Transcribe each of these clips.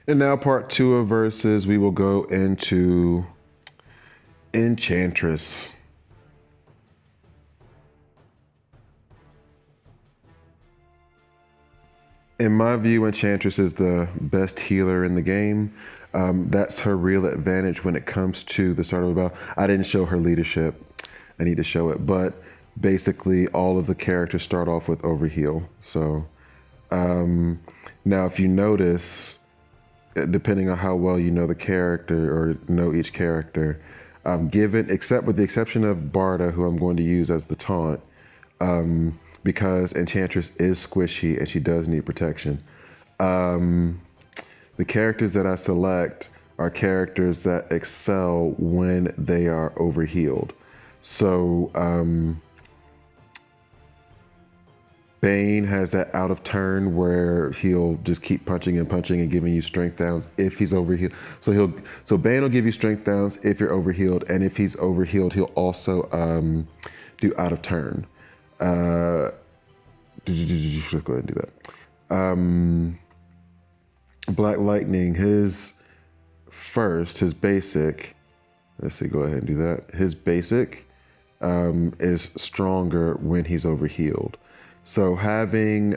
And now part two of verses, we will go into Enchantress. In my view, Enchantress is the best healer in the game. That's her real advantage when it comes to the start of the battle. I didn't show her leadership. I need to show it. But basically, all of the characters start off with overheal. So now if you notice, depending on how well you know the character or know each character, except with the exception of Barda, who I'm going to use as the taunt, because Enchantress is squishy and she does need protection. The characters that I select are characters that excel when they are overhealed. So Bane has that out of turn where he'll just keep punching and giving you strength downs if he's overhealed. So Bane will give you strength downs if you're overhealed, and if he's overhealed, he'll also do out of turn. Let's go ahead and do that. Black Lightning, his basic. Let's see, go ahead and do that. His basic is stronger when he's overhealed. So having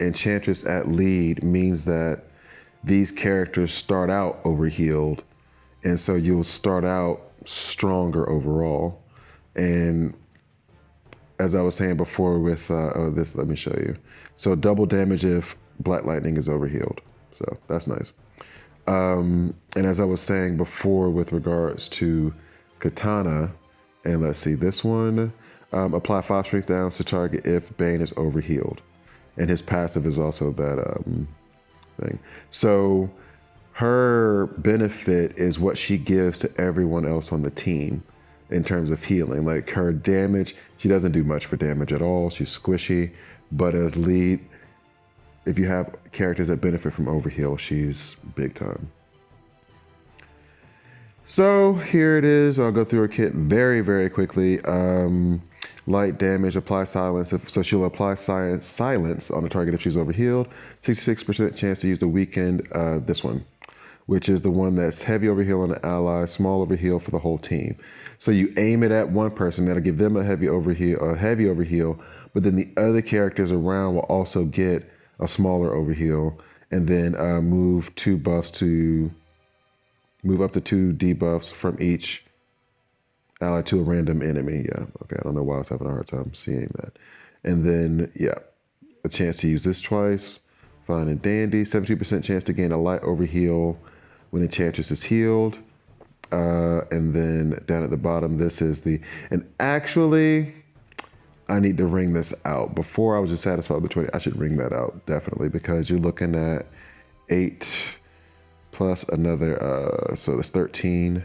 Enchantress at lead means that these characters start out overhealed, and so you'll start out stronger overall. And as I was saying before with this, let me show you. So double damage if Black Lightning is overhealed. So that's nice. And as I was saying before with regards to Katana, and let's see, this one, apply 5 strength downs to target if Bane is overhealed. And his passive is also that thing. So her benefit is what she gives to everyone else on the team in terms of healing. Like her damage, she doesn't do much for damage at all. She's squishy, but as lead, if you have characters that benefit from overheal, she's big time. So here it is. I'll go through her kit very, very quickly. Light damage, apply silence. So she'll apply silence on a target if she's overhealed. 66% chance to use the weakened, this one, which is the one that's heavy overheal on an ally, small overheal for the whole team. So you aim it at one person, that'll give them a heavy overheal, but then the other characters around will also get a smaller overheal, and then move up to 2 debuffs from each ally to a random enemy. Yeah, okay, I don't know why I was having a hard time seeing that. And then, yeah, a chance to use this twice. Fine and dandy. 72% chance to gain a light overheal when Enchantress is healed. And then down at the bottom, this is and actually, I need to ring this out. Before I was just satisfied with the 20, I should ring that out, definitely, because you're looking at 8 plus another, so that's 13.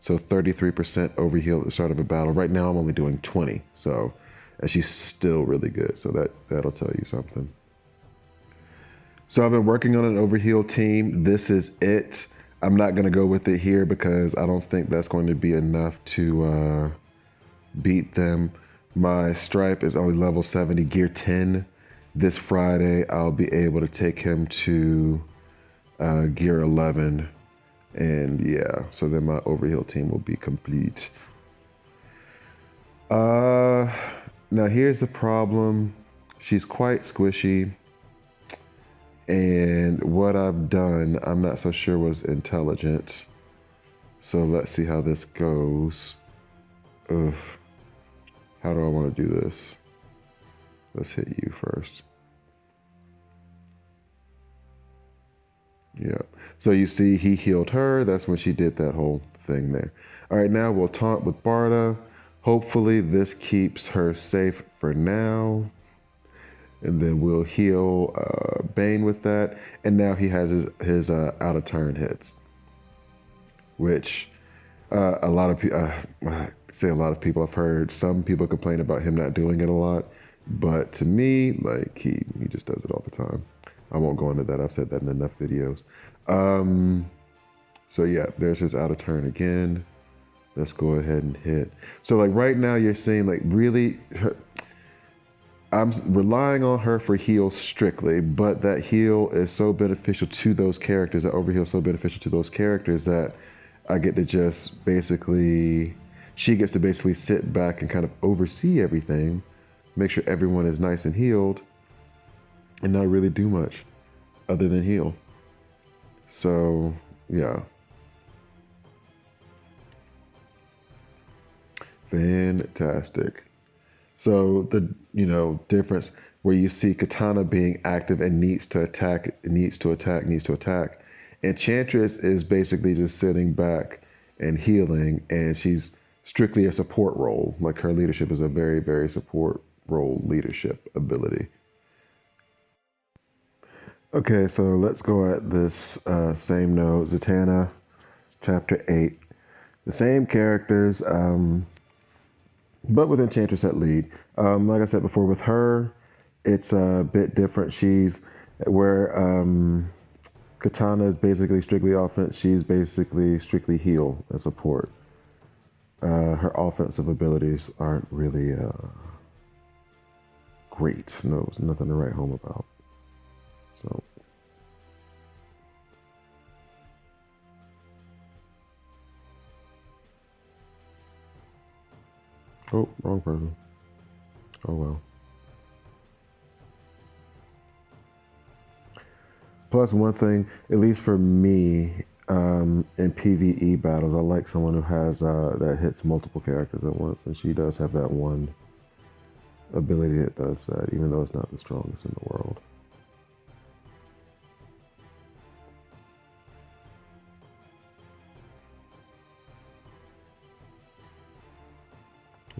So 33% overheal at the start of a battle. Right now I'm only doing 20, so, and she's still really good, so that'll tell you something. So I've been working on an overheal team. This is it. I'm not gonna go with it here because I don't think that's going to be enough to beat them. My Stripe is only level 70, gear 10. This Friday, I'll be able to take him to gear 11. And yeah, so then my overheal team will be complete. Now here's the problem. She's quite squishy. And what I've done, I'm not so sure was intelligent. So let's see how this goes. Ugh. How do I want to do this? Let's hit you first. Yeah. So you see he healed her. That's when she did that whole thing there. All right, now we'll taunt with Barda. Hopefully this keeps her safe for now. And then we'll heal Bane with that. And now he has his out of turn hits, which a lot of people, I say a lot of people, I've heard some people complain about him not doing it a lot. But to me, like he just does it all the time. I won't go into that. I've said that in enough videos. So yeah, there's his out of turn again. Let's go ahead and hit. So like right now you're seeing like really, relying on her for heal strictly, but that heal is so beneficial to those characters, that overheal is so beneficial to those characters that I get to just basically, she gets to basically sit back and kind of oversee everything, make sure everyone is nice and healed, and not really do much other than heal. So, yeah. Fantastic. So the difference where you see Katana being active and needs to attack, needs to attack, needs to attack. Enchantress is basically just sitting back and healing, and she's strictly a support role. Like her leadership is a very, very support role leadership ability. Okay, so let's go at this same note. Zatanna, chapter 8. The same characters, but with Enchantress at lead. Like I said before, with her, it's a bit different. She's where Katana is basically strictly offense. She's basically strictly heal and support. Her offensive abilities aren't really great. No, it's nothing to write home about. So. Oh, wrong person. Oh well. Plus, one thing, at least for me, in PvE battles, I like someone who has that hits multiple characters at once, and she does have that one ability that does that, even though it's not the strongest in the world.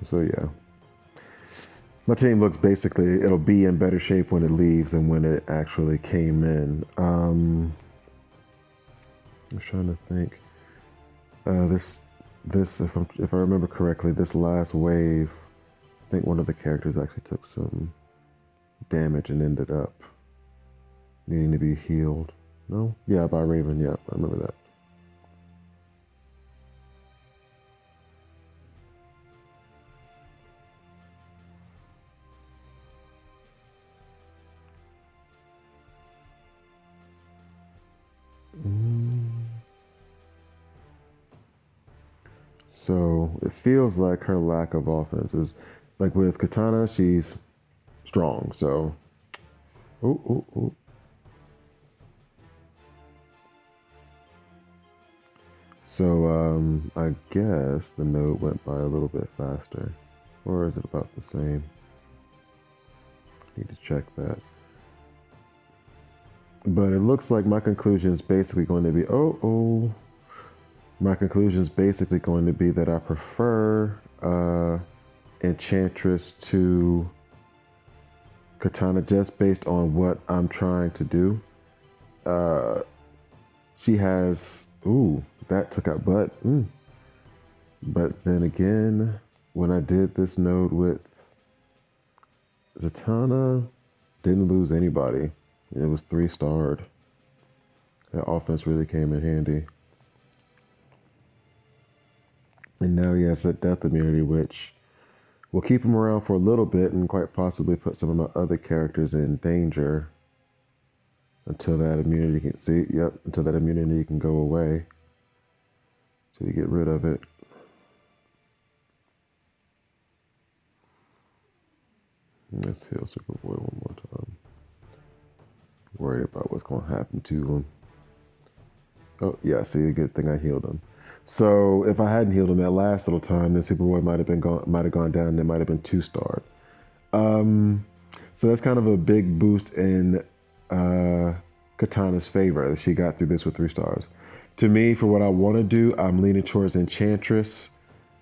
So yeah, my team looks basically, it'll be in better shape when it leaves than when it actually came in. I'm trying to think. This, if I remember correctly, this last wave, I think one of the characters actually took some damage and ended up needing to be healed. No? Yeah, by Raven. Yeah, I remember that. So it feels like her lack of offense is like with Katana, she's strong. So, ooh, ooh, ooh. So I guess the node went by a little bit faster, or is it about the same? Need to check that. But it looks like my conclusion is basically going to be, my conclusion is basically going to be that I prefer Enchantress to Katana just based on what I'm trying to do. She has, that took out butt. But then again, when I did this node with Zatanna, didn't lose anybody. It was 3-starred. That offense really came in handy. And now he has that death immunity, which will keep him around for a little bit and quite possibly put some of my other characters in danger until that immunity until that immunity can go away. So you get rid of it. Let's heal Superboy one more time. Worried about what's going to happen to him. Oh, yeah, see, a good thing I healed him. So if I hadn't healed him that last little time, then Superboy might have gone down and it might have been 2-starred. So that's kind of a big boost in Katana's favor that she got through this with 3 stars. To me, for what I want to do, I'm leaning towards Enchantress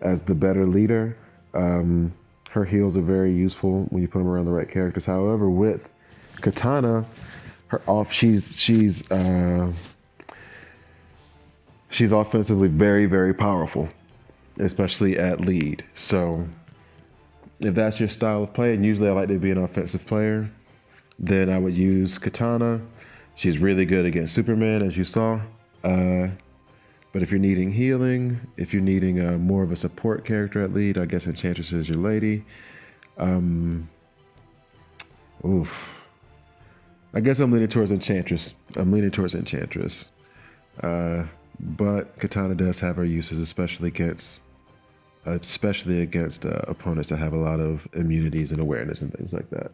as the better leader. Her heals are very useful when you put them around the right characters. However, with Katana, she's offensively very, very powerful, especially at lead. So if that's your style of play, and usually I like to be an offensive player, then I would use Katana. She's really good against Superman, as you saw. But if you're needing healing, if you're needing more of a support character at lead, I guess Enchantress is your lady. Oof. I guess I'm leaning towards Enchantress. I'm leaning towards Enchantress. But Katana does have her uses, especially against opponents that have a lot of immunities and awareness and things like that.